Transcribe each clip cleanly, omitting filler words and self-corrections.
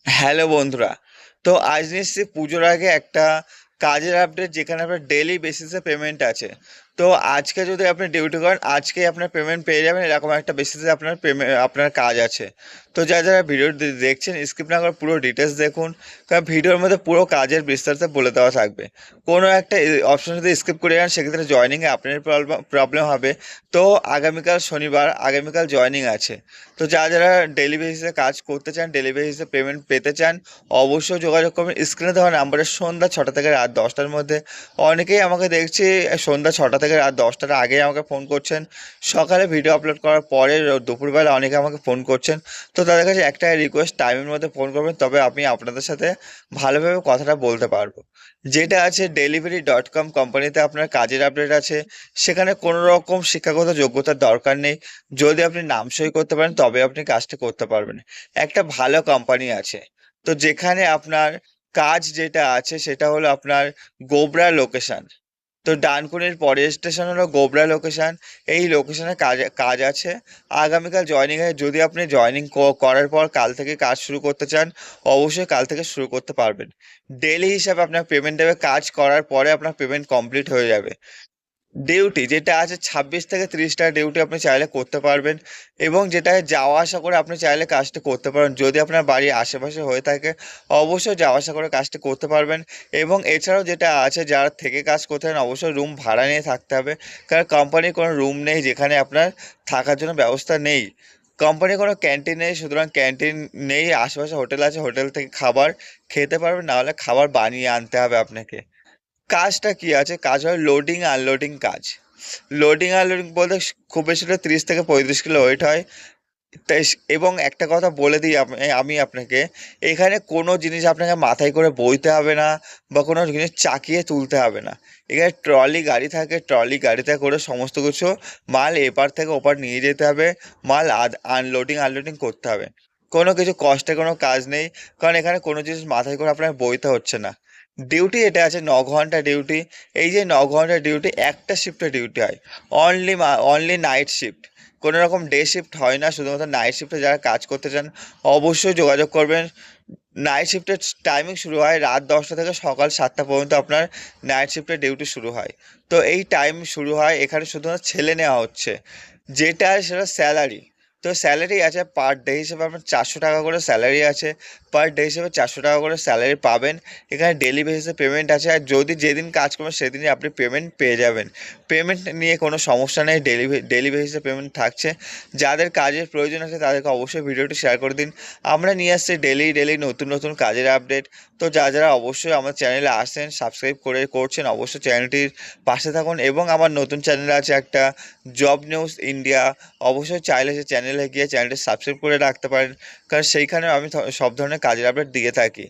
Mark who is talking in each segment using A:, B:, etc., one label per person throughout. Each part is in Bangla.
A: হ্যালো বন্ধুরা। তো আজ নিচ্ছি পুজোর আগে একটা কাজের আপডেট, যেখানে আপনার ডেলি বেসিসে পেমেন্ট আছে। তো আজকে যদি আপনি ডিউটি করেন, আজকেই আপনার পেমেন্ট পেয়ে যাবেন, এরকম একটা বেসিসে আপনার আপনার কাজ আছে। তো যারা যারা ভিডিও দেখছেন, স্কিপ না করে পুরো ডিটেলস দেখুন, কারণ ভিডিওর মধ্যে পুরো কাজের বিস্তারিত বলে দেওয়া থাকবে। কোনো একটা অপশন যদি স্কিপ করে যান, সেক্ষেত্রে জয়েনিংয়ে আপনার প্রবলেম হবে। তো আগামীকাল শনিবার, আগামীকাল জয়েনিং আছে। তো যারা যারা ডেলি বেসিসে কাজ করতে চান, ডেলি বেসিসে পেমেন্ট পেতে চান, অবশ্যই যোগাযোগ করবেন স্ক্রিনে দেওয়া নাম্বারে। সন্ধ্যা 6টা থেকে রাত 10টার মধ্যে। অনেকেই আমাকে দেখছি সন্ধ্যা 6টা থেকে রাত 10টার আগে আমাকে ফোন করছেন। সকালে ভিডিও আপলোড করার পরে দুপুরবেলা অনেকে আমাকে ফোন করছেন। তো তাদের কাছে একটাই রিকোয়েস্ট, টাইমের মধ্যে ফোন করবেন, তবে আমি আপনাদের সাথে ভালোভাবে কথাটা বলতে পারবো। যেটা আছে delivery.com কোম্পানিতে আপনার কাজের আপডেট আছে। সেখানে কোনো রকম শিক্ষাগত যোগ্যতার দরকার নেই। যদি আপনি নাম সই করতে পারেন, তবে আপনি কাজটা করতে পারবেন। একটা ভালো কোম্পানি আছে। তো যেখানে আপনার কাজ যেটা আছে সেটা হলো আপনার গোবরা লোকেশন। তো ডানকুনির পরের স্টেশন হলো গোবরা লোকেশন। এই লোকেশনে কাজ কাজ আছে। আগামীকাল জয়েনিং আছে। যদি আপনি জয়েনিং করার পর কাল থেকে কাজ শুরু করতে চান, অবশ্যই কাল থেকে শুরু করতে পারবেন। ডেলি হিসাবে আপনার পেমেন্ট দেবে, কাজ করার পরে আপনার পেমেন্ট কমপ্লিট হয়ে যাবে। ডিউটি যেটা আছে 26 থেকে 30টা ডিউটি আপনি চাইলে করতে পারবেন, এবং যেটা যাওয়া আসা করে আপনি চাইলে কাজটা করতে পারেন। যদি আপনার বাড়ির আশেপাশে হয়ে থাকে, অবশ্যই যাওয়া আসা করে কাজটা করতে পারবেন। এবং এছাড়াও যেটা আছে, যারা থেকে কাজ করতে চান, অবশ্যই রুম ভাড়া নিয়ে থাকতে হবে। কারণ কোম্পানির কোনো রুম নেই যেখানে আপনার থাকার জন্য ব্যবস্থা নেই। কোম্পানির কোনো ক্যান্টিন নেই, সুতরাং ক্যান্টিন নেই। আশেপাশে হোটেল আছে, হোটেল থেকে খাবার খেতে পারবেন, না হলে খাবার বানিয়ে আনতে হবে আপনাকে। কাজটা কি আছে, কাজ হয় লোডিং আনলোডিং কাজ। লোডিং আনলোডিং বলতে খুব বেশি হলে 30 থেকে 35 কিলো ওয়েট হয়। এবং একটা কথা বলে দিই আমি আপনাকে, এখানে কোনো জিনিস আপনাকে মাথায় করে বইতে হবে না, বা কোনো জিনিস চাকিয়ে তুলতে হবে না। এখানে ট্রলি গাড়ি থাকে, ট্রলি গাড়িতে করে সমস্ত কিছু মাল এপার থেকে ওপার নিয়ে যেতে হবে। মাল আনলোডিং আনলোডিং করতে হবে। কোনো কিছু কষ্টের কোনো কাজ নেই, কারণ এখানে কোনো জিনিস মাথায় করে আপনার বইতে হচ্ছে না। ডিউটি এটা আছে 9 ঘন্টা ডিউটি। এই যে 9 ঘন্টা ডিউটি, একটা শিফটে ডিউটি হয়। Only only night shift. কোনো রকম ডে শিফট হয় না। শুধুমাত্র নাইট শিফটে যারা কাজ করতে চান, অবশ্যই যোগাযোগ করবেন। নাইট শিফটের টাইমিং শুরু হয় রাত 10টা থেকে সকাল 7টা পর্যন্ত আপনার নাইট শিফটের ডিউটি শুরু হয়। তো এই টাইম শুরু হয়, এখানে শুধুমাত্র ছেলে নেওয়া হচ্ছে। যেটা সেটা স্যালারি। তো স্যালারি আছে পার ডে হিসেবে আপনার 400 টাকা করে স্যালারি আছে। পার ডে হিসেবে 400 টাকা করে স্যালারি পাবেন। এখানে ডেলি বেসিসে পেমেন্ট আছে, আর যদি যেদিন কাজ করবেন সেদিনই আপনি পেমেন্ট পেয়ে যাবেন। পেমেন্ট নিয়ে কোনো সমস্যা নেই, ডেলি বেসিসে পেমেন্ট থাকছে। যাদের কাজের প্রয়োজন আছে তাদেরকে অবশ্যই ভিডিওটি শেয়ার করে দিন। আমরা নিয়ে আসছি ডেলি ডেলি নতুন নতুন কাজের আপডেট। তো যারা যারা অবশ্যই আমার চ্যানেলে আসেন, সাবস্ক্রাইব করছেন, অবশ্যই চ্যানেলটির পাশে থাকুন। এবং আমার নতুন চ্যানেল আছে একটা, জব নিউজ ইন্ডিয়া। অবশ্যই চাইলে সে চ্যানেলে গিয়ে চ্যানেলটি সাবস্ক্রাইব করে রাখতে পারেন, কারণ সেইখানে আমি সব ধরনের কাজের আপডেট দিয়ে থাকি।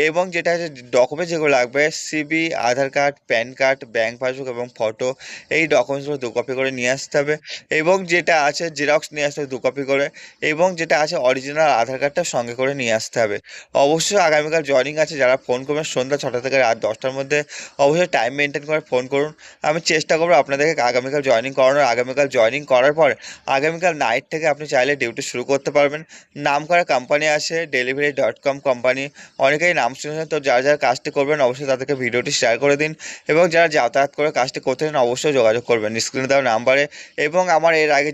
A: এবং যেটা আছে, ডকুমেন্ট যেগুলো লাগবে, CV, Aadhaar card, PAN card, bank passbook এবং ফটো, এই ডকুমেন্টসগুলো 2 কপি করে নিয়ে আসতে হবে। এবং যেটা আছে জেরক্স নিয়ে আসতে হবে 2 কপি করে। এবং যেটা আছে অরিজিনাল আধার কার্ডটা সঙ্গে করে নিয়ে আসতে হবে। অবশ্যই আগামীকাল জয়েনিং আছে। যারা ফোন করবেন সন্ধ্যা 6টা থেকে রাত 10টার মধ্যে, অবশ্যই টাইম মেনটেন করে ফোন করুন। আমি চেষ্টা করবো আপনাদেরকে আগামীকাল জয়েনিং করানোর। আগামীকাল জয়েনিং করার পর আগামীকাল নাইট থেকে আপনি চাইলে ডিউটি শুরু করতে পারবেন। নাম করা কোম্পানি আছে delivery.com কোম্পানি। অনেকেই নাম শুনেছেন। তো যারা যারা কাজটি করবেন, অবশ্যই তাদেরকে ভিডিওটি শেয়ার করে দিন। এবং যারা যাতায়াত করে কাজটি করতে চান, অবশ্যই যোগাযোগ করবেন স্ক্রিনে দেওয়া নাম্বারে। এবং আমার এর আগে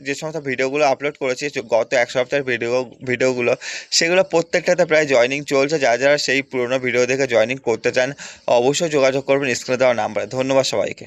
A: যে সমস্ত ভিডিওগুলো আপলোড করেছি, গত 1 সপ্তাহের ভিডিওগুলো, সেগুলো প্রত্যেকটাতে প্রায় জয়েনিং চলছে। যারা যারা সেই পুরোনো ভিডিও দেখে জয়েনিং করতে চান, অবশ্যই যোগাযোগ করবেন স্ক্রিনে দেওয়া নাম্বারে। ধন্যবাদ সবাইকে।